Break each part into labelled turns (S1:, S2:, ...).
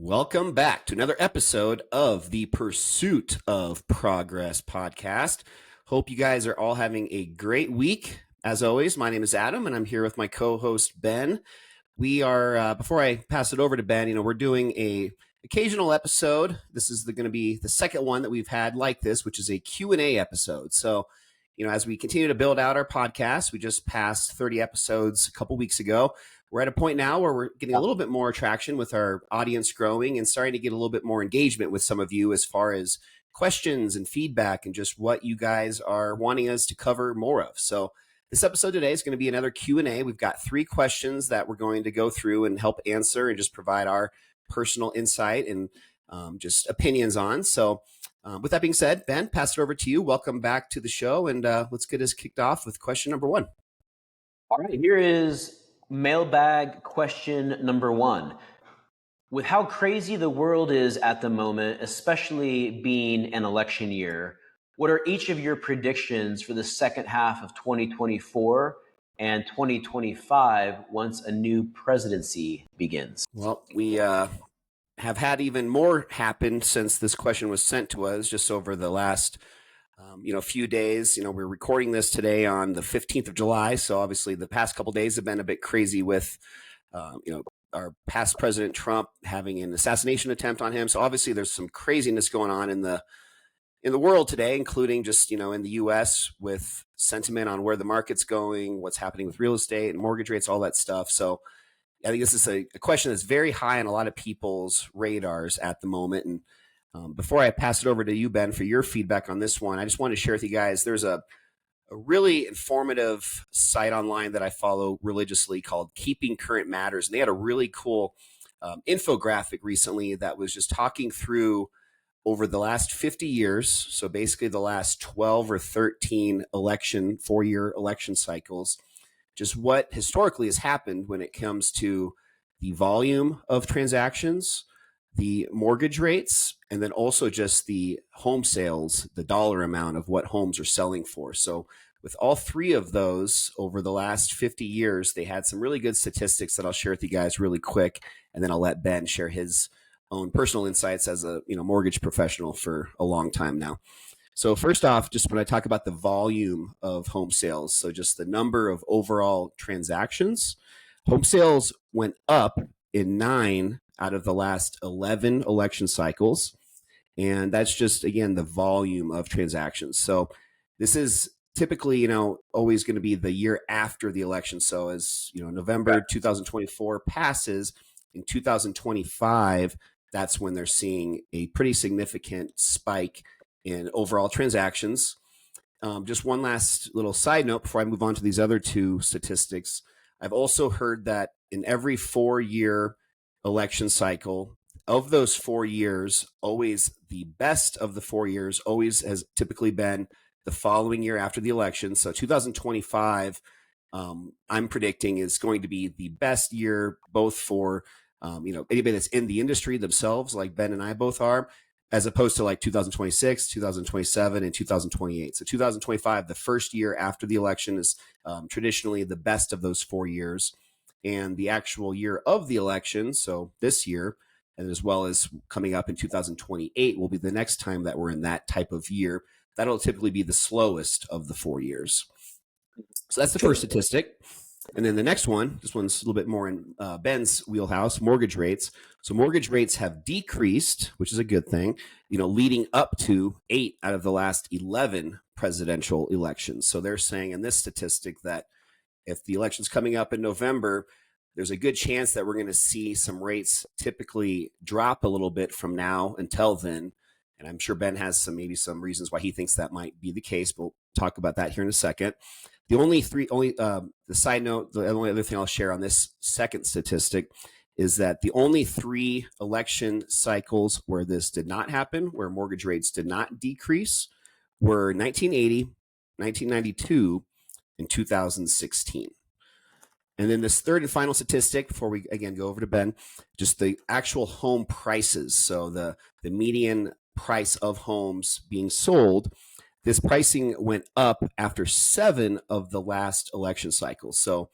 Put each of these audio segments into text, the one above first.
S1: Welcome back to another episode of the Pursuit of Progress podcast. Hope you guys are all having a great week. As always, my name is Adam, and I'm here with my co-host, Ben. We are, before I pass it over to Ben, we're doing a occasional episode. This is going to be the second one that we've had like this, which is a Q&A episode. So, as we continue to build out our podcast, we just passed 30 episodes a couple weeks ago. We're at a point now where we're getting a little bit more traction with our audience growing and starting to get a little bit more engagement with some of you as far as questions and feedback and just what you guys are wanting us to cover more of. So this episode today is going to be another Q&A. We've got 3 questions that we're going to go through and help answer and just provide our personal insight and just opinions on. So with that being said, Ben, pass it over to you. Welcome back to the show, and let's get us kicked off with question number 1.
S2: All right, here is mailbag question number 1. With how crazy the world is at the moment, especially being an election year, what are each of your predictions for the second half of 2024 and 2025 once a new presidency begins?
S1: Well, we have had even more happen since this question was sent to us just over the last few days. We're recording this today on the 15th of July. So obviously the past couple of days have been a bit crazy with, our past President Trump having an assassination attempt on him. So obviously there's some craziness going on in the world today, including just, in the US with sentiment on where the market's going, what's happening with real estate and mortgage rates, all that stuff. So I think this is a question that's very high on a lot of people's radars at the moment. And before I pass it over to you, Ben, for your feedback on this one, I just want to share with you guys, there's a really informative site online that I follow religiously called Keeping Current Matters. And they had a really cool infographic recently that was just talking through over the last 50 years. So basically the last 12 or 13 4-year election cycles, just what historically has happened when it comes to the volume of transactions, the mortgage rates, and then also just the home sales, the dollar amount of what homes are selling for. So with all 3 of those over the last 50 years, they had some really good statistics that I'll share with you guys really quick. And then I'll let Ben share his own personal insights as a mortgage professional for a long time now. So first off, just when I talk about the volume of home sales, so just the number of overall transactions, home sales went up in 9 out of the last 11 election cycles. And that's just, again, the volume of transactions. So this is typically, always going to be the year after the election. So as, November 2024 passes, in 2025, that's when they're seeing a pretty significant spike in overall transactions. Just one last little side note before I move on to these other 2 statistics. I've also heard that in every 4-year election cycle, of those 4 years, always the best of the 4 years always has typically been the following year after the election. So 2025, I'm predicting is going to be the best year, both for anybody that's in the industry themselves, like Ben and I both are, as opposed to like 2026, 2027, and 2028. So 2025, the first year after the election, is traditionally the best of those 4 years. And the actual year of the election, so this year, and as well as coming up in 2028, will be the next time that we're in that type of year. That'll typically be the slowest of the 4 years. So that's the first statistic. And then the next one, this one's a little bit more in Ben's wheelhouse, mortgage rates. So mortgage rates have decreased, which is a good thing, leading up to 8 out of the last 11 presidential elections. So they're saying in this statistic that if the election's coming up in November, there's a good chance that we're going to see some rates typically drop a little bit from now until then. And I'm sure Ben has maybe some reasons why he thinks that might be the case. We'll talk about that here in a second. The side note, the only other thing I'll share on this second statistic is that the only 3 election cycles where this did not happen, where mortgage rates did not decrease, were 1980, 1992, and 2016. And then this third and final statistic, before we again go over to Ben, just the actual home prices. So the median price of homes being sold, this pricing went up after 7 of the last election cycles. So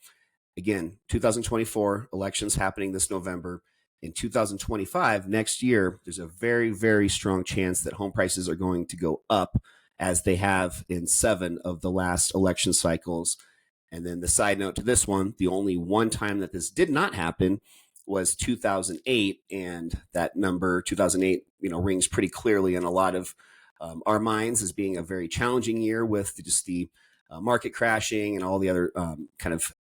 S1: again, 2024 elections happening this November. in 2025, next year, there's a very, very strong chance that home prices are going to go up as they have in 7 of the last election cycles. And then the side note to this one, the only one time that this did not happen was 2008. And that number, 2008, rings pretty clearly in a lot of our minds as being a very challenging year with just the market crashing and all the other kind of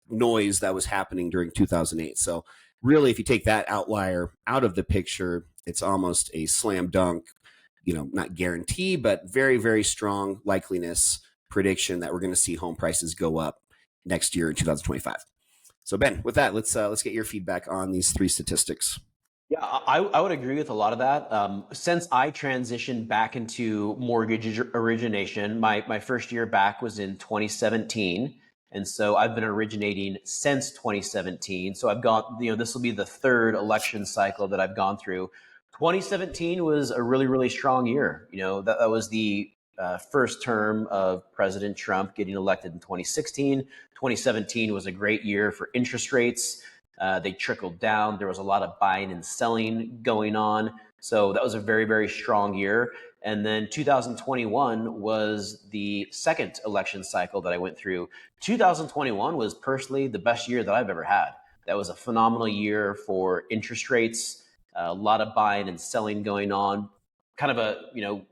S1: noise that was happening during 2008. So really, if you take that outlier out of the picture, it's almost a slam dunk, not guarantee, but very, very strong likeliness prediction that we're going to see home prices go up next year in 2025. So Ben, with that, let's get your feedback on these 3 statistics.
S2: Yeah, I would agree with a lot of that. Since I transitioned back into mortgage origination, my first year back was in 2017. And so I've been originating since 2017. So I've got, this will be the 3rd election cycle that I've gone through. 2017 was a really, really strong year. That was the first term of President Trump getting elected in 2016. 2017 was a great year for interest rates. They trickled down. There was a lot of buying and selling going on. So that was a very, very strong year. And then 2021 was the 2nd election cycle that I went through. 2021 was personally the best year that I've ever had. That was a phenomenal year for interest rates, a lot of buying and selling going on, kind of a,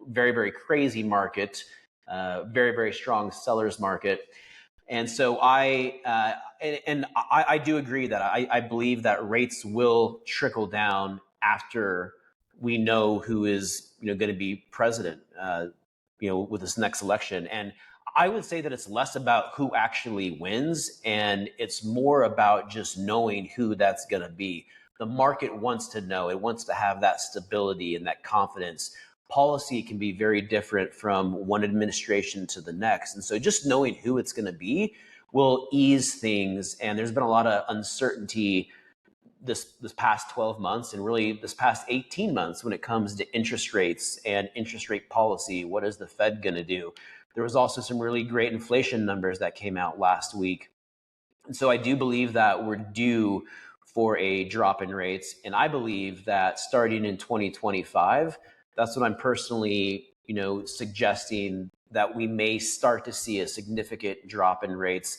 S2: very, very crazy market, very, very strong seller's market. And so I do agree that I believe that rates will trickle down after we know who is going to be president with this next election. And I would say that it's less about who actually wins, and it's more about just knowing who that's going to be. The market wants to know. It wants to have that stability and that confidence. Policy can be very different from one administration to the next. And so just knowing who it's going to be will ease things. And there's been a lot of uncertainty this past 12 months and really this past 18 months when it comes to interest rates and interest rate policy. What is the Fed going to do? There was also some really great inflation numbers that came out last week. And so I do believe that we're due for a drop in rates. And I believe that starting in 2025, that's what I'm personally, suggesting, that we may start to see a significant drop in rates.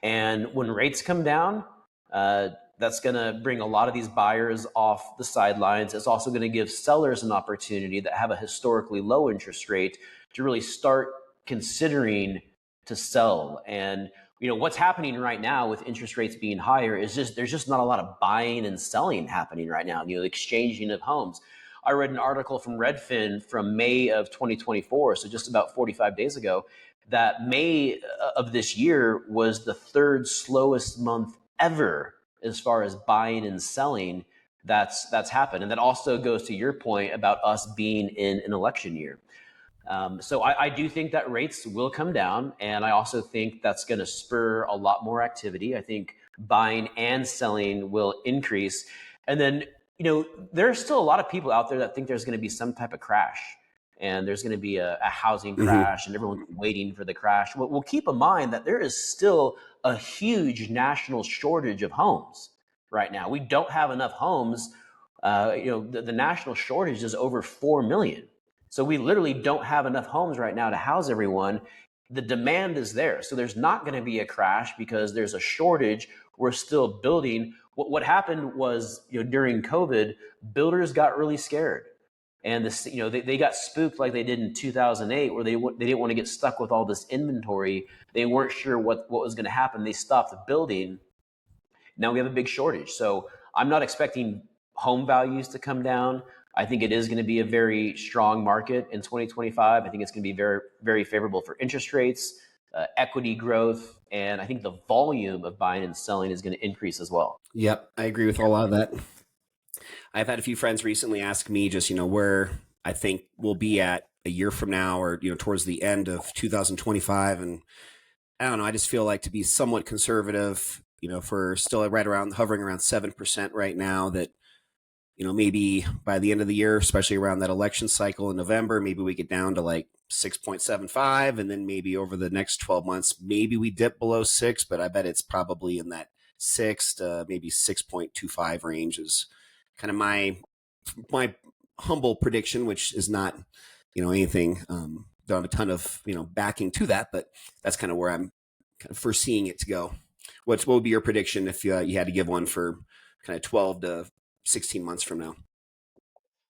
S2: And when rates come down, that's going to bring a lot of these buyers off the sidelines. It's also going to give sellers an opportunity that have a historically low interest rate to really start considering to sell. And what's happening right now with interest rates being higher is there's just not a lot of buying and selling happening right now. The exchanging of homes. I read an article from Redfin from May of 2024, so just about 45 days ago, that May of this year was the 3rd slowest month ever as far as buying and selling that's happened. And that also goes to your point about us being in an election year. So I do think that rates will come down, and I also think that's going to spur a lot more activity. I think buying and selling will increase. And then, there are still a lot of people out there that think there's going to be some type of crash, and there's going to be a housing crash, and everyone's waiting for the crash. Well, keep in mind that there is still a huge national shortage of homes right now. We don't have enough homes. The national shortage is over 4 million. So we literally don't have enough homes right now to house everyone. The demand is there. So there's not going to be a crash because there's a shortage. We're still building. What happened was, during COVID, builders got really scared. And they got spooked like they did in 2008, where they didn't want to get stuck with all this inventory. They weren't sure what was going to happen. They stopped building. Now we have a big shortage. So I'm not expecting home values to come down. I think it is going to be a very strong market in 2025. I think it's going to be very, very favorable for interest rates, equity growth, and I think the volume of buying and selling is going to increase as well.
S1: Yep, I agree with a lot of that. I've had a few friends recently ask me just, where I think we'll be at a year from now or, towards the end of 2025. And I don't know, I just feel like to be somewhat conservative, if we're still hovering around 7% right now, that maybe by the end of the year, especially around that election cycle in November, maybe we get down to like 6.75. And then maybe over the next 12 months, maybe we dip below 6, but I bet it's probably in that 6 to maybe 6.25 range is kind of my humble prediction, which is not anything. Don't have a ton of backing to that, but that's kind of where I'm kind of foreseeing it to go. What would be your prediction if you had to give one for kind of 12 to 16 months from now?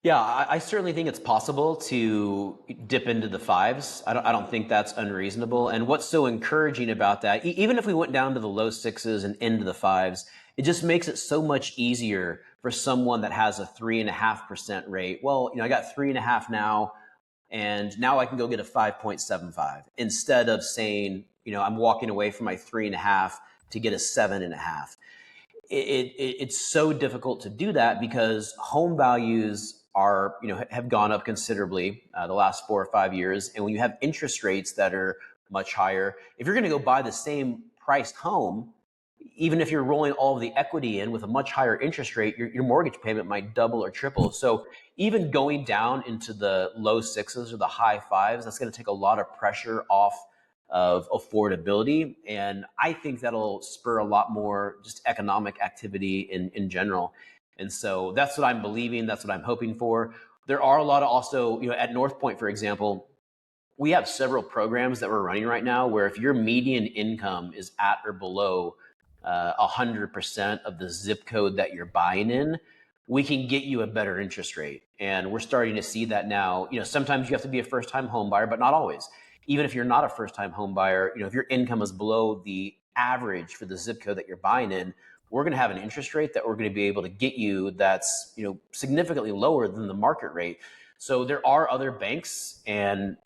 S2: Yeah, I certainly think it's possible to dip into the fives. I don't think that's unreasonable. And what's so encouraging about that, even if we went down to the low sixes and into the fives, it just makes it so much easier for someone that has a 3.5% rate. Well, I got 3.5 now, and now I can go get a 5.75 instead of saying, I'm walking away from my 3.5 to get a 7.5. It's so difficult to do that because home values are have gone up considerably the last 4 or 5 years, and when you have interest rates that are much higher, if you're going to go buy the same priced home, even if you're rolling all of the equity in with a much higher interest rate, your mortgage payment might double or triple. So even going down into the low sixes or the high fives, that's going to take a lot of pressure off of affordability. And I think that'll spur a lot more just economic activity in general. And so that's what I'm believing. That's what I'm hoping for. There are a lot of also, at North Point, for example, we have several programs that we're running right now where if your median income is at or below 100% of the zip code that you're buying in, we can get you a better interest rate. And we're starting to see that now. Sometimes you have to be a first-time home buyer, but not always. Even if you're not a first-time home buyer, if your income is below the average for the zip code that you're buying in, we're going to have an interest rate that we're going to be able to get you that's significantly lower than the market rate. So there are other banks and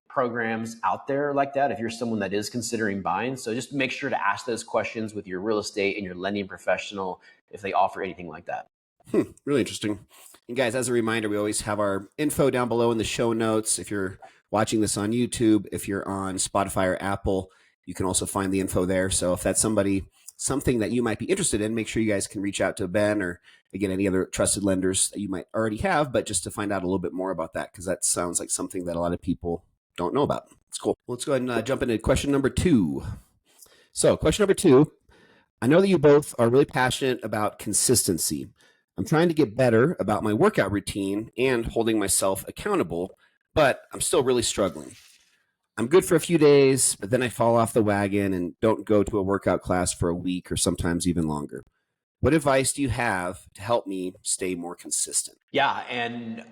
S2: programs out there like that if you're someone that is considering buying. So just make sure to ask those questions with your real estate and your lending professional if they offer anything like that.
S1: Really interesting. And guys, as a reminder, we always have our info down below in the show notes. If you're watching this on YouTube, if you're on Spotify or Apple, you can also find the info there. So if that's something that you might be interested in, make sure you guys can reach out to Ben or again any other trusted lenders that you might already have, but just to find out a little bit more about that, because that sounds like something that a lot of people don't know about. It's cool. Let's go ahead and jump into question number 2. So question number 2, I know that you both are really passionate about consistency. I'm trying to get better about my workout routine and holding myself accountable, but I'm still really struggling. I'm good for a few days, but then I fall off the wagon and don't go to a workout class for a week or sometimes even longer. What advice do you have to help me stay more consistent?
S2: Yeah, and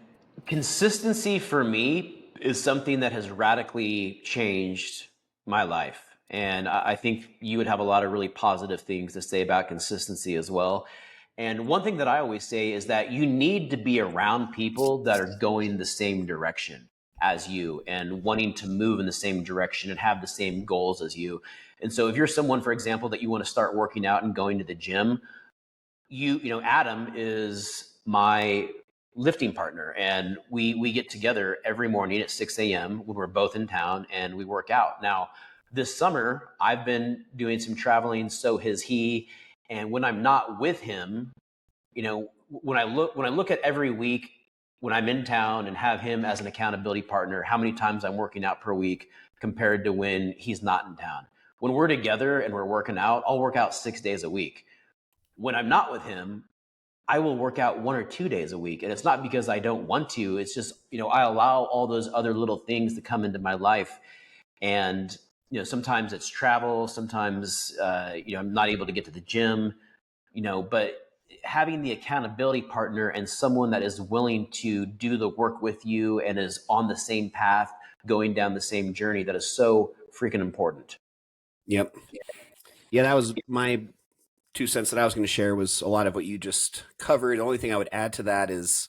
S2: consistency for me is something that has radically changed my life. And I think you would have a lot of really positive things to say about consistency as well. And one thing that I always say is that you need to be around people that are going the same direction as you and wanting to move in the same direction and have the same goals as you. And so if you're someone, for example, that you want to start working out and going to the gym, Adam is my lifting partner, and we get together every morning at 6 a.m. when we're both in town and we work out. Now, this summer I've been doing some traveling, so has he. And when I'm not with him, when I look at every week when I'm in town and have him as an accountability partner, how many times I'm working out per week compared to when he's not in town. When we're together and we're working out, I'll work out 6 days a week. When I'm not with him, I will work out 1 or 2 days a week. And it's not because I don't want to. It's just, I allow all those other little things to come into my life. And, sometimes it's travel. Sometimes, I'm not able to get to the gym, but having the accountability partner and someone that is willing to do the work with you and is on the same path, going down the same journey, that is so freaking important.
S1: Yep. Yeah, that was my 2 cents that I was going to share was a lot of what you just covered. The only thing I would add to that is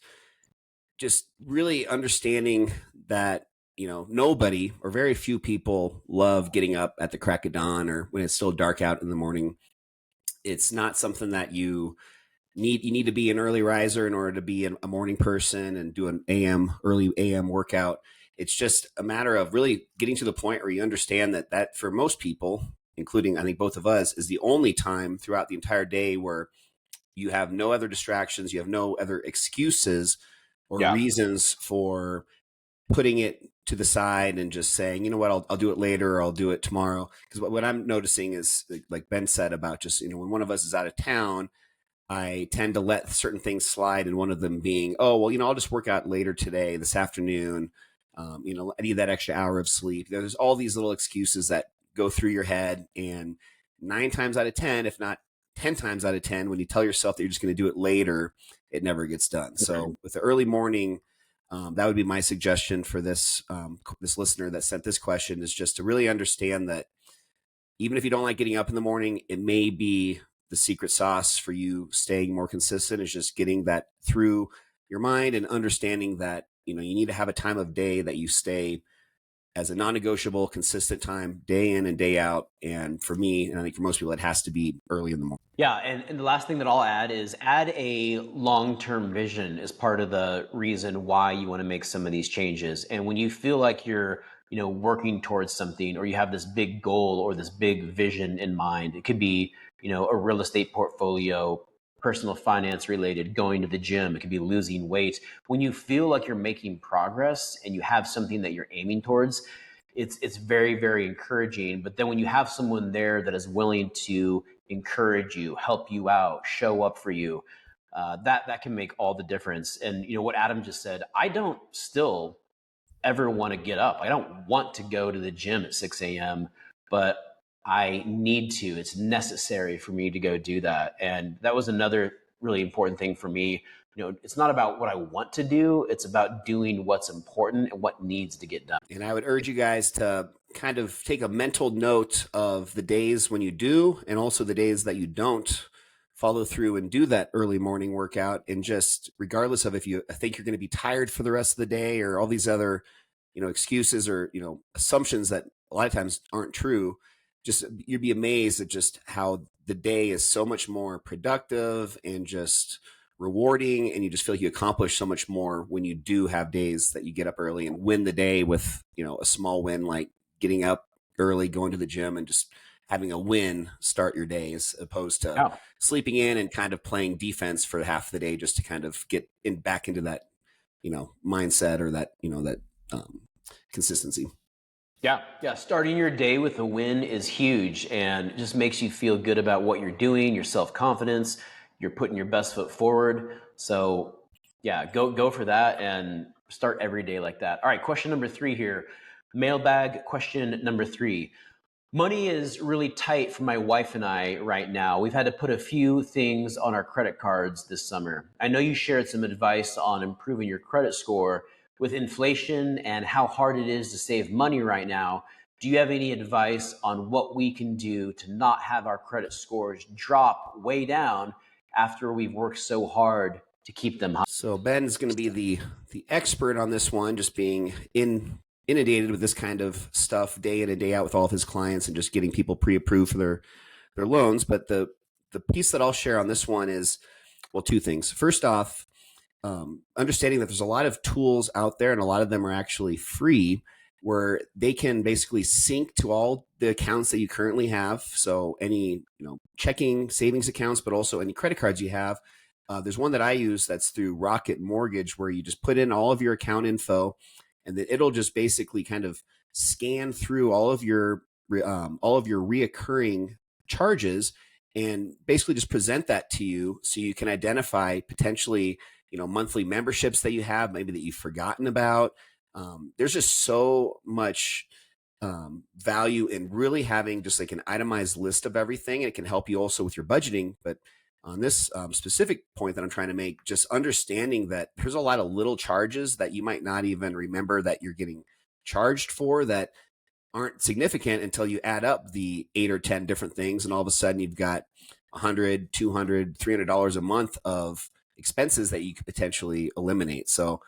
S1: just really understanding that nobody or very few people love getting up at the crack of dawn or when it's still dark out in the morning. It's not something that you need to be an early riser in order to be a morning person and do an early AM workout. It's just a matter of really getting to the point where you understand that for most people, including I think both of us, is the only time throughout the entire day where you have no other distractions, you have no other excuses or
S2: Yeah.
S1: reasons for putting it to the side and just saying, you know what, I'll do it later or I'll do it tomorrow. Because what I'm noticing is, like Ben said about just, when one of us is out of town, I tend to let certain things slide, and one of them being, oh, well, I'll just work out later today, this afternoon. I need that extra hour of sleep. There's all these little excuses that go through your head, and 9 times out of 10, if not 10 times out of 10, when you tell yourself that you're just going to do it later, it never gets done. So with the early morning, that would be my suggestion for this listener that sent this question, is just to really understand that even if you don't like getting up in the morning, it may be the secret sauce for you staying more consistent, is just getting that through your mind and understanding that, you need to have a time of day that you stay as a non-negotiable, consistent time, day in and day out. And for me, and I think for most people, it has to be early in the morning.
S2: Yeah, and the last thing that I'll add is add a long-term vision as part of the reason why you want to make some of these changes. And when you feel like you're, working towards something, or you have this big goal or this big vision in mind, it could be, a real estate portfolio, personal finance related, going to the gym, it could be losing weight. When you feel like you're making progress and you have something that you're aiming towards, it's very, very encouraging. But then when you have someone there that is willing to encourage you, help you out, show up for you, that can make all the difference. And what Adam just said, I don't still ever want to get up. I don't want to go to the gym at 6 a.m., but I need to. It's necessary for me to go do that. And that was another really important thing for me. It's not about what I want to do, it's about doing what's important and what needs to get done.
S1: And I would urge you guys to kind of take a mental note of the days when you do, and also the days that you don't follow through and do that early morning workout. And just regardless of if you think you're going to be tired for the rest of the day, or all these other, excuses or, assumptions that a lot of times aren't true, just you'd be amazed at just how the day is so much more productive and just rewarding, and you just feel like you accomplish so much more when you do have days that you get up early and win the day with, a small win, like getting up early, going to the gym, and just having a win start your day, as opposed to
S2: Yeah.
S1: sleeping in and kind of playing defense for half the day just to kind of get back into that, mindset, or that, that consistency.
S2: Yeah. Starting your day with a win is huge, and it just makes you feel good about what you're doing, your self-confidence, you're putting your best foot forward. So yeah, go for that and start every day like that. All right, question number 3 here. Mailbag question number 3. Money is really tight for my wife and I right now. We've had to put a few things on our credit cards this summer. I know you shared some advice on improving your credit score with inflation and how hard it is to save money right now. Do you have any advice on what we can do to not have our credit scores drop way down after we've worked so hard to keep them high?
S1: So Ben's going to be the expert on this one, just being inundated with this kind of stuff day in and day out with all of his clients, and just getting people pre-approved for their loans. But the piece that I'll share on this one is, well, two things. First off, understanding that there's a lot of tools out there, and a lot of them are actually free, where they can basically sync to all the accounts that you currently have. So any checking, savings accounts, but also any credit cards you have. There's one that I use that's through Rocket Mortgage, where you just put in all of your account info, and then it'll just basically kind of scan through all of your reoccurring charges, and basically just present that to you, so you can identify potentially monthly memberships that you have, maybe that you've forgotten about. There's just so much value in really having just like an itemized list of everything, and it can help you also with your budgeting. But on this specific point that I'm trying to make, just understanding that there's a lot of little charges that you might not even remember that you're getting charged for, that aren't significant until you add up the 8 or 10 different things, and all of a sudden you've got $100, $200, $300 a month of expenses that you could potentially eliminate. So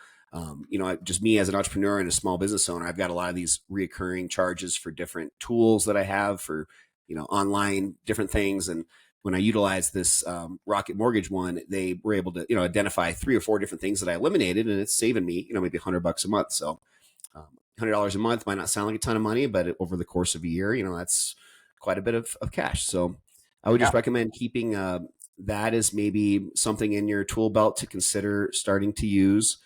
S1: just me as an entrepreneur and a small business owner, I've got a lot of these reoccurring charges for different tools that I have for online different things. And when I utilized this Rocket Mortgage one, they were able to identify 3 or 4 different things that I eliminated, and it's saving me maybe $100 a month. So $100 a month might not sound like a ton of money, but over the course of a year, that's quite a bit of cash. So I would just recommend keeping that as maybe something in your tool belt to consider starting to use.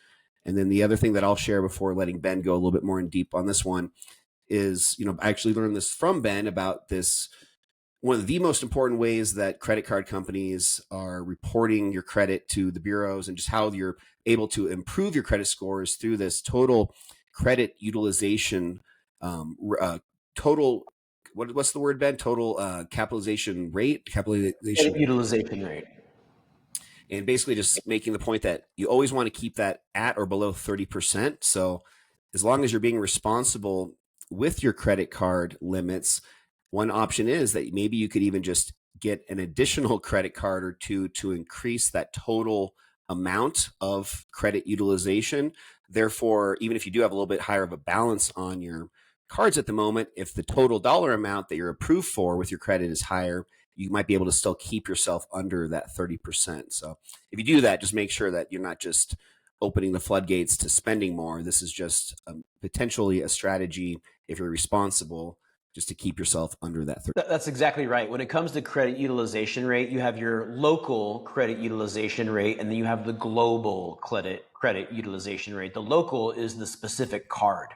S1: And then the other thing that I'll share before letting Ben go a little bit more in deep on this one is, I actually learned this from Ben about this one of the most important ways that credit card companies are reporting your credit to the bureaus and just how you're able to improve your credit scores through this total credit utilization, total, what's the word, Ben? Total capitalization rate.
S2: Utilization rate.
S1: And basically just making the point that you always want to keep that at or below 30%. So as long as you're being responsible with your credit card limits, one option is that maybe you could even just get an additional credit card or two to increase that total amount of credit utilization. Therefore, even if you do have a little bit higher of a balance on your cards at the moment, if the total dollar amount that you're approved for with your credit is higher, you might be able to still keep yourself under that 30%. So if you do that, just make sure that you're not just opening the floodgates to spending more. This is just potentially a strategy, if you're responsible, just to keep yourself under that 30.
S2: That's exactly right. When it comes to credit utilization rate, you have your local credit utilization rate, and then you have the global credit utilization rate. The local is the specific card.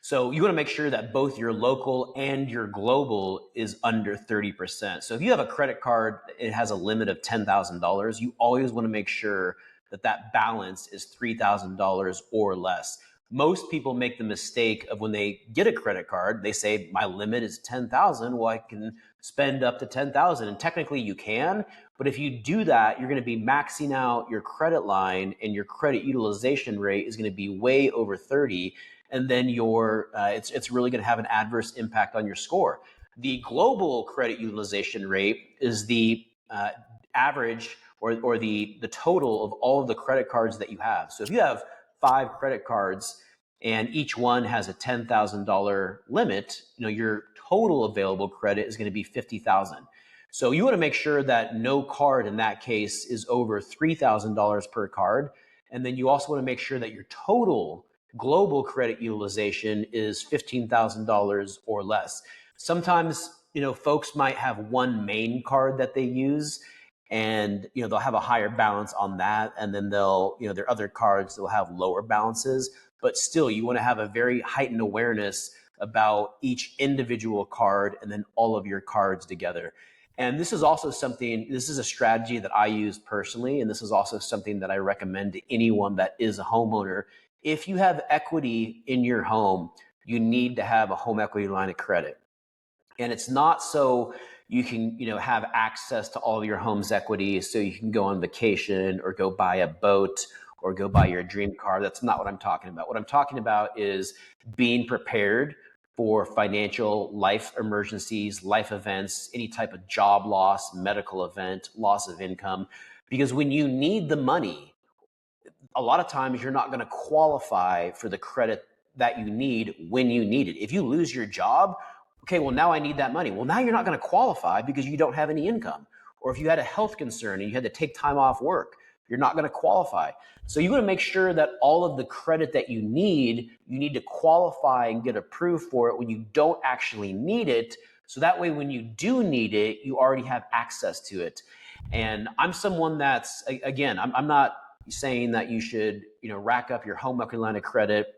S2: So you want to make sure that both your local and your global is under 30%. So if you have a credit card, it has a limit of $10,000, you always want to make sure that that balance is $3,000 or less. Most people make the mistake of when they get a credit card, they say my limit is 10,000. Well, I can spend up to 10,000, and technically you can, but if you do that, you're going to be maxing out your credit line, and your credit utilization rate is going to be way over 30, and then it's really going to have an adverse impact on your score. The global credit utilization rate is the average or the total of all of the credit cards that you have. So if you have 5 credit cards and each one has a $10,000 limit, your total available credit is going to be 50,000. So you want to make sure that no card in that case is over $3,000 per card. And then you also want to make sure that your total global credit utilization is $15,000 or less. Sometimes, folks might have one main card that they use, and they'll have a higher balance on that, and then their other cards will have lower balances, but still you want to have a very heightened awareness about each individual card and then all of your cards together. And this is a strategy that I use personally, and this is also something that I recommend to anyone that is a homeowner. If you have equity in your home, you need to have a home equity line of credit. And it's not so you can, have access to all of your home's equity so you can go on vacation or go buy a boat or go buy your dream car. That's not what I'm talking about. What I'm talking about is being prepared for financial life emergencies, life events, any type of job loss, medical event, loss of income. Because when you need the money, a lot of times you're not going to qualify for the credit that you need when you need it. If you lose your job, okay, well, now I need that money. Well, now you're not going to qualify because you don't have any income. Or if you had a health concern and you had to take time off work, you're not going to qualify. So you want to make sure that all of the credit that you need to qualify and get approved for it when you don't actually need it. So that way, when you do need it, you already have access to it. And I'm someone that's, again, I'm not saying that you should, rack up your home equity line of credit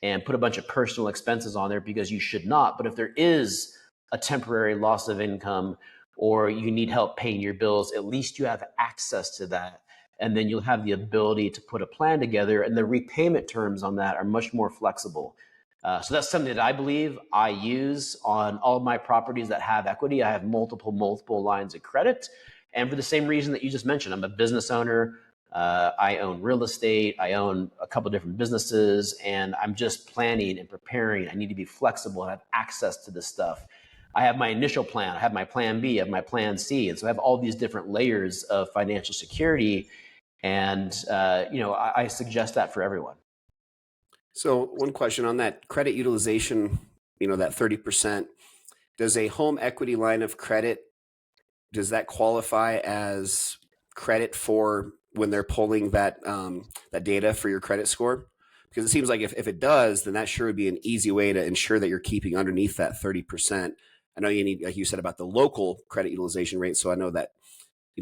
S2: and put a bunch of personal expenses on there, because you should not. But if there is a temporary loss of income or you need help paying your bills, at least you have access to that. And then you'll have the ability to put a plan together, and the repayment terms on that are much more flexible. So that's something that I believe I use on all of my properties that have equity. I have multiple lines of credit. And for the same reason that you just mentioned, I'm a business owner. I own real estate. I own a couple of different businesses, and I'm just planning and preparing. I need to be flexible and have access to this stuff. I have my initial plan. I have my plan B. I have my plan C. And so I have all these different layers of financial security. And, I suggest that for everyone.
S1: So one question on that credit utilization, that 30%, does a home equity line of credit, does that qualify as credit for when they're pulling that data for your credit score? Because it seems like if it does, then that sure would be an easy way to ensure that you're keeping underneath that 30%. I know you need, like you said, about the local credit utilization rate. So I know that,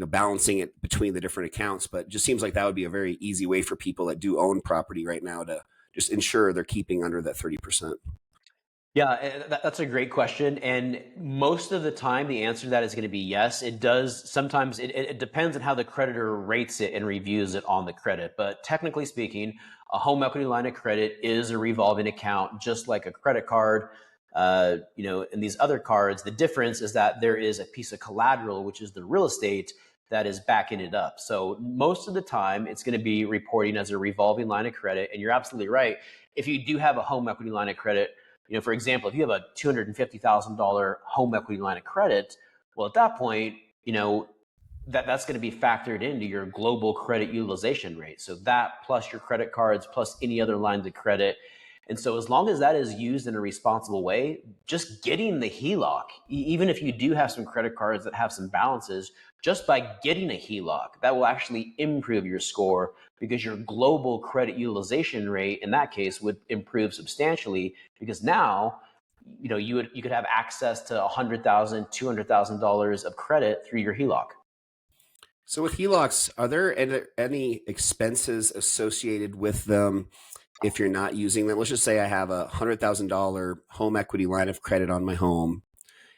S1: balancing it between the different accounts, but it just seems like that would be a very easy way for people that do own property right now to just ensure they're keeping under that 30%.
S2: Yeah, that's a great question. And most of the time, the answer to that is going to be yes. It does. Sometimes it depends on how the creditor rates it and reviews it on the credit. But technically speaking, a home equity line of credit is a revolving account, just like a credit card. And these other cards, the difference is that there is a piece of collateral, which is the real estate that is backing it up. So most of the time, it's going to be reporting as a revolving line of credit. And you're absolutely right. If you do have a home equity line of credit, for example, if you have a $250,000 home equity line of credit, well, at that point, that's going to be factored into your global credit utilization rate. So that plus your credit cards plus any other lines of credit. And so as long as that is used in a responsible way, just getting the HELOC, even if you do have some credit cards that have some balances, just by getting a HELOC, that will actually improve your score because your global credit utilization rate in that case would improve substantially because now you could have access to $100,000, $200,000 of credit through your HELOC.
S1: So with HELOCs, are there any expenses associated with them if you're not using them? Let's just say I have $100,000 home equity line of credit on my home,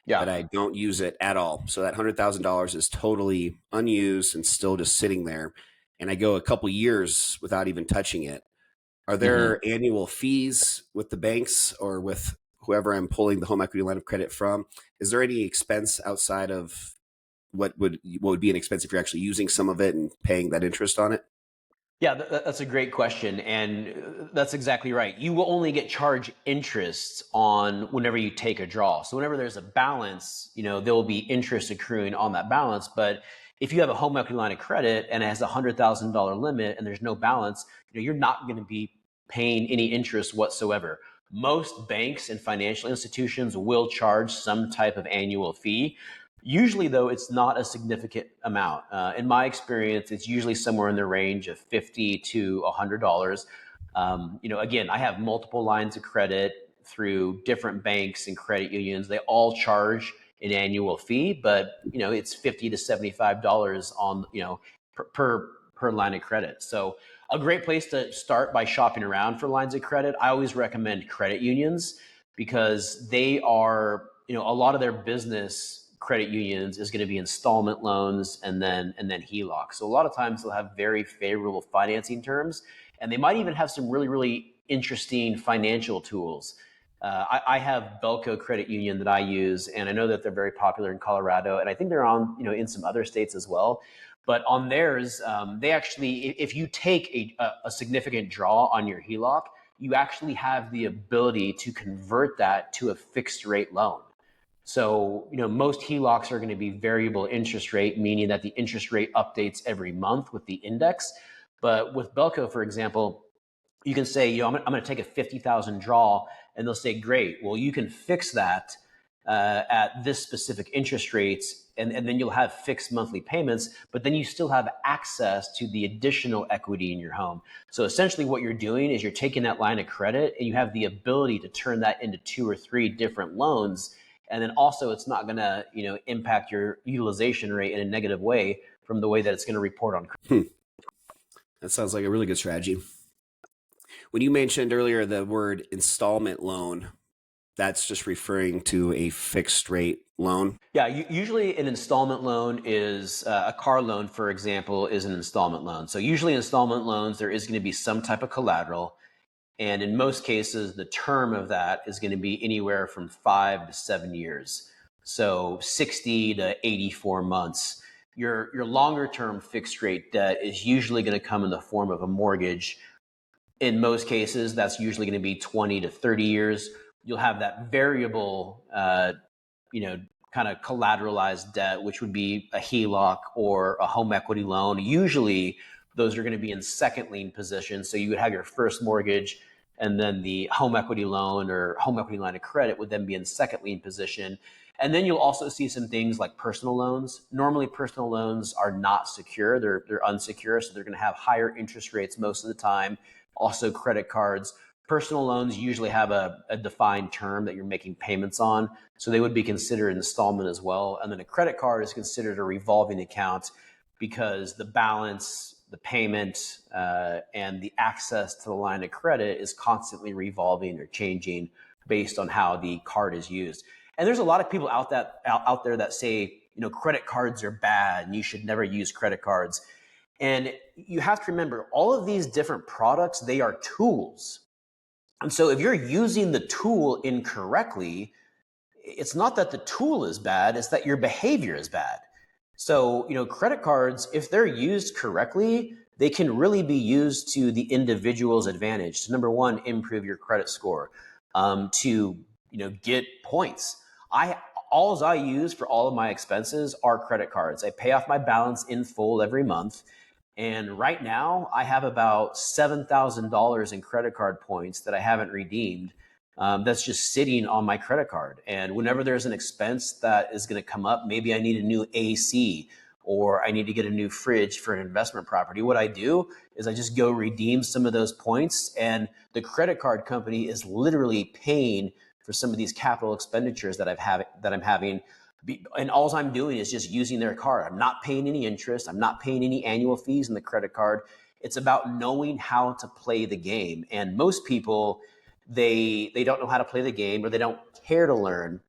S2: Yeah.
S1: but I don't use it at all. So that $100,000 is totally unused and still just sitting there. And I go a couple years without even touching it. Are
S2: hmm
S1: there annual fees with the banks or with whoever I'm pulling the home equity line of credit from? Is there any expense outside of what would be an expense if you're actually using some of it and paying that interest on it?
S2: Yeah, that's a great question. And that's exactly right. You will only get charged interest on whenever you take a draw. So whenever there's a balance, there will be interest accruing on that balance. But if you have a home equity line of credit and it has a $100,000 limit and there's no balance, you're not going to be paying any interest whatsoever. Most banks and financial institutions will charge some type of annual fee. Usually, though, it's not a significant amount. In my experience, it's usually somewhere in the range of $50 to $100. Again, I have multiple lines of credit through different banks and credit unions. They all charge an annual fee, but it's $50 to $75 on per line of credit. So a great place to start by shopping around for lines of credit. I always recommend credit unions because they are, a lot of their business credit unions is going to be installment loans and then HELOC. So a lot of times they'll have very favorable financing terms, and they might even have some really really interesting financial tools. I have Belco Credit Union that I use, and I know that they're very popular in Colorado, and I think they're on in some other states as well. But on theirs, they actually, if you take a significant draw on your HELOC, you actually have the ability to convert that to a fixed rate loan. So, most HELOCs are going to be variable interest rate, meaning that the interest rate updates every month with the index. But with Belco, for example, you can say, I'm going to take a 50,000 draw, and they'll say, great. Well, you can fix that at this specific interest rates, and then you'll have fixed monthly payments, but then you still have access to the additional equity in your home. So essentially what you're doing is you're taking that line of credit and you have the ability to turn that into 2 or 3 different loans. And then also it's not going to, impact your utilization rate in a negative way from the way that it's going to report on.
S1: Hmm. That sounds like a really good strategy. When you mentioned earlier the word installment loan, that's just referring to a fixed rate loan.
S2: Yeah, usually an installment loan is a car loan, for example, is an installment loan. So usually installment loans, there is going to be some type of collateral. And in most cases, the term of that is going to be anywhere from 5 to 7 years. So 60 to 84 months. Your longer term fixed rate debt is usually going to come in the form of a mortgage. In most cases, that's usually going to be 20 to 30 years. You'll have that variable, you know, kind of collateralized debt, which would be a HELOC or a home equity loan. Usually, those are going to be in second lien positions. So you would have your first mortgage, and then the home equity loan or home equity line of credit would then be in second lien position. And then you'll also see some things like personal loans. Normally, personal loans are not secure; they're unsecure, so they're going to have higher interest rates most of the time. Also, credit cards. Personal loans usually have a defined term that you're making payments on, so they would be considered installment as well. And then a credit card is considered a revolving account because the balance, the payment, and the access to the line of credit is constantly revolving or changing based on how the card is used. And there's a lot of people out there that say, credit cards are bad and you should never use credit cards. And you have to remember, all of these different products, they are tools. And so if you're using the tool incorrectly, it's not that the tool is bad, it's that your behavior is bad. So, credit cards, if they're used correctly, they can really be used to the individual's advantage. To number one, improve your credit score, to get points. I use for all of my expenses are credit cards. I pay off my balance in full every month. And right now, I have about $7,000 in credit card points that I haven't redeemed. That's just sitting on my credit card. And whenever there's an expense that is going to come up, maybe I need a new AC or I need to get a new fridge for an investment property. What I do is I just go redeem some of those points, and the credit card company is literally paying for some of these capital expenditures that I'm having. And all I'm doing is just using their card. I'm not paying any interest. I'm not paying any annual fees in the credit card. It's about knowing how to play the game. And most people, they don't know how to play the game, or they don't care to learn.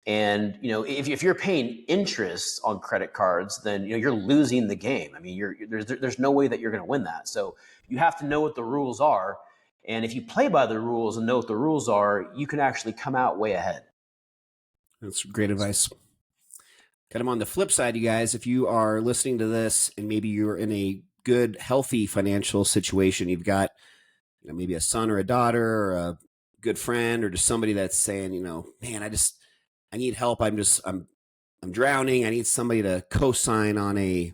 S2: And if you're paying interest on credit cards, then you're losing the game. I mean, there's no way that you're going to win that. So you have to know what the rules are. And if you play by the rules and know what the rules are, you can actually come out way ahead.
S1: That's great advice. Kind of on the flip side, you guys, if you are listening to this and maybe you're in a good, healthy financial situation, you've got maybe a son or a daughter or a good friend or just somebody that's saying, man, I need help. I'm drowning. I need somebody to co-sign on a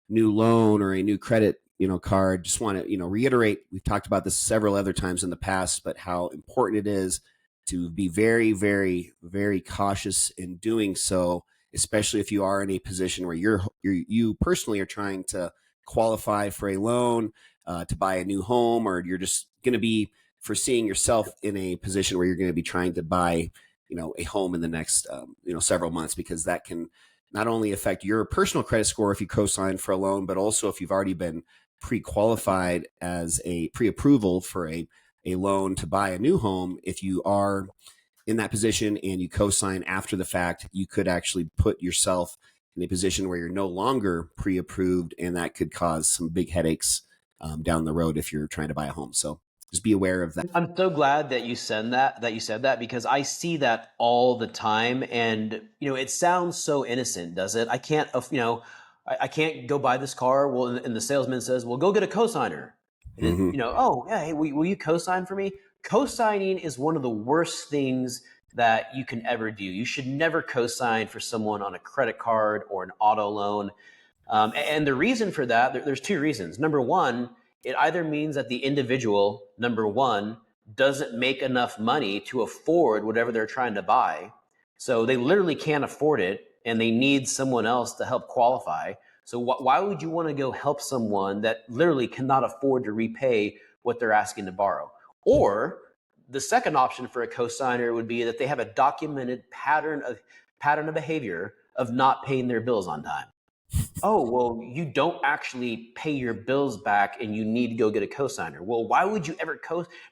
S1: new loan or a new credit, card. Just want to, reiterate, we've talked about this several other times in the past, but how important it is to be very, very, very cautious in doing so, especially if you are in a position where you personally are trying to qualify for a loan, to buy a new home, or you're just going to be foreseeing yourself in a position where you're going to be trying to buy a home in the next several months, because that can not only affect your personal credit score if you co-sign for a loan, but also if you've already been pre-qualified as a pre-approval for a loan to buy a new home. If you are in that position and you co-sign after the fact, you could actually put yourself in a position where you're no longer pre-approved, and that could cause some big headaches down the road if you're trying to buy a home. So just be aware of that.
S2: I'm so glad that you said that, because I see that all the time. And, it sounds so innocent, does it? I can't, I can't go buy this car. Well, and the salesman says, well, go get a cosigner. And
S1: Mm-hmm.
S2: oh yeah, hey, will you cosign for me? Cosigning is one of the worst things that you can ever do. You should never cosign for someone on a credit card or an auto loan. And the reason for that, there's two reasons. Number one, it either means that the individual, number one, doesn't make enough money to afford whatever they're trying to buy. So they literally can't afford it, and they need someone else to help qualify. So why would you want to go help someone that literally cannot afford to repay what they're asking to borrow? Or the second option for a cosigner would be that they have a documented pattern of behavior of not paying their bills on time. Oh, well, you don't actually pay your bills back and you need to go get a cosigner. Well, why would you ever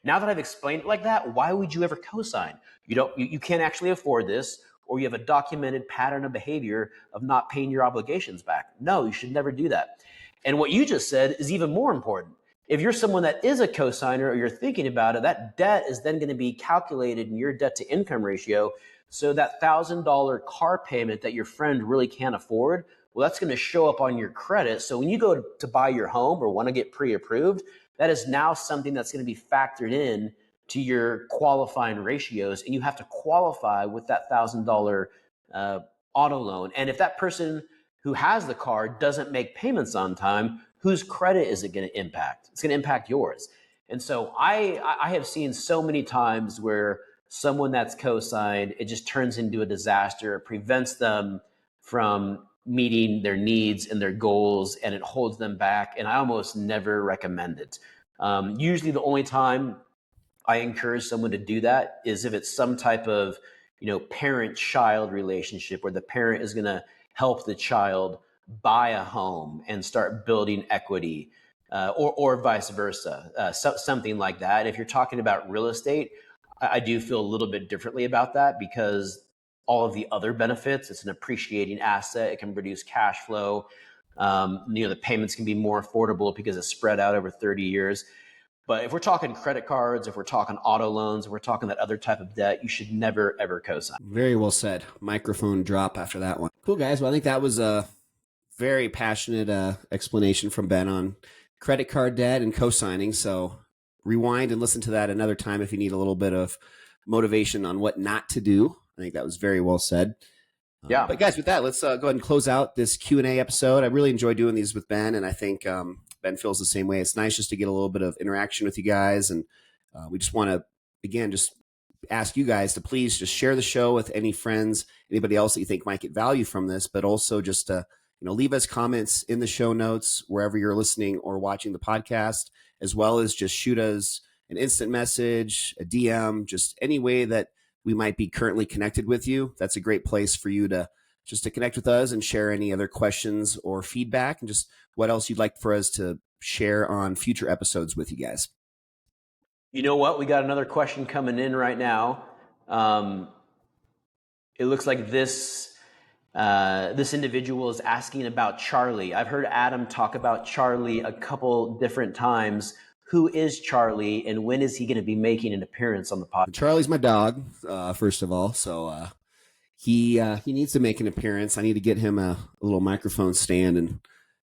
S2: now that I've explained it like that, why would you ever cosign? You can't actually afford this, or you have a documented pattern of behavior of not paying your obligations back. No, you should never do that. And what you just said is even more important. If you're someone that is a cosigner, or you're thinking about it, that debt is then going to be calculated in your debt to income ratio. So that $1,000 car payment that your friend really can't afford, well, that's going to show up on your credit. So when you go to buy your home or want to get pre-approved, that is now something that's going to be factored in to your qualifying ratios, and you have to qualify with that $1,000 auto loan. And if that person who has the car doesn't make payments on time, whose credit is it going to impact? It's going to impact yours. And so I have seen so many times where someone that's co-signed, it just turns into a disaster. It prevents them from meeting their needs and their goals, and it holds them back. And I almost never recommend it. Usually the only time I encourage someone to do that is if it's some type of, parent-child relationship where the parent is going to help the child buy a home and start building equity, or vice versa, something like that. If you're talking about real estate, I do feel a little bit differently about that because all of the other benefits, it's an appreciating asset. It can reduce cash flow. The payments can be more affordable because it's spread out over 30 years. But if we're talking credit cards, if we're talking auto loans, if we're talking that other type of debt, you should never, ever co-sign.
S1: Very well said. Microphone drop after that one. Cool, guys. Well, I think that was a very passionate explanation from Ben on credit card debt and co-signing. So rewind and listen to that another time if you need a little bit of motivation on what not to do. I think that was very well said.
S2: Yeah.
S1: But guys, with that, let's go ahead and close out this Q&A episode. I really enjoy doing these with Ben, and I think Ben feels the same way. It's nice just to get a little bit of interaction with you guys, and we just want to, again, just ask you guys to please just share the show with any friends, anybody else that you think might get value from this, but also just leave us comments in the show notes wherever you're listening or watching the podcast, as well as just shoot us an instant message, a DM, just any way that we might be currently connected with you. That's a great place for you to just to connect with us and share any other questions or feedback and just what else you'd like for us to share on future episodes with you guys.
S2: You know what? We got another question coming in right now. It looks like this individual is asking about Charlie. I've heard Adam talk about Charlie a couple different times. Who is Charlie, and when is he going to be making an appearance on the podcast?
S1: Charlie's my dog, first of all. So he needs to make an appearance. I need to get him a little microphone stand and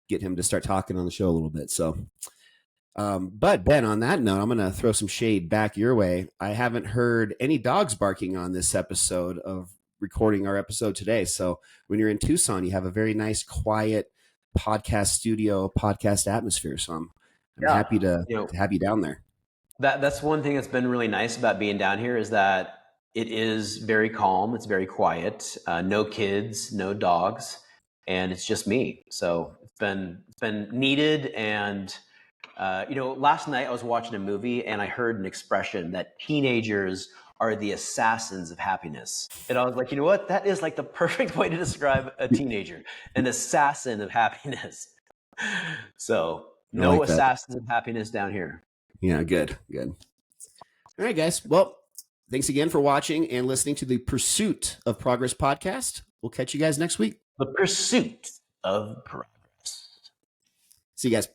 S1: get him to start talking on the show a little bit. So, but Ben, on that note, I'm going to throw some shade back your way. I haven't heard any dogs barking on this episode of recording our episode today. So when you're in Tucson, you have a very nice, quiet podcast studio, podcast atmosphere. So I'm happy to have you down there.
S2: That's one thing that's been really nice about being down here is that it is very calm. It's very quiet. No kids, no dogs, and it's just me. So it's been needed. And last night I was watching a movie and I heard an expression that teenagers are the assassins of happiness. And I was like, you know what? That is like the perfect way to describe a teenager, an assassin of happiness. So no like assassins of happiness down here.
S1: Yeah, good. All right, guys. Well, thanks again for watching and listening to the Pursuit of Progress podcast. We'll catch you guys next week.
S2: The Pursuit of Progress.
S1: See you guys.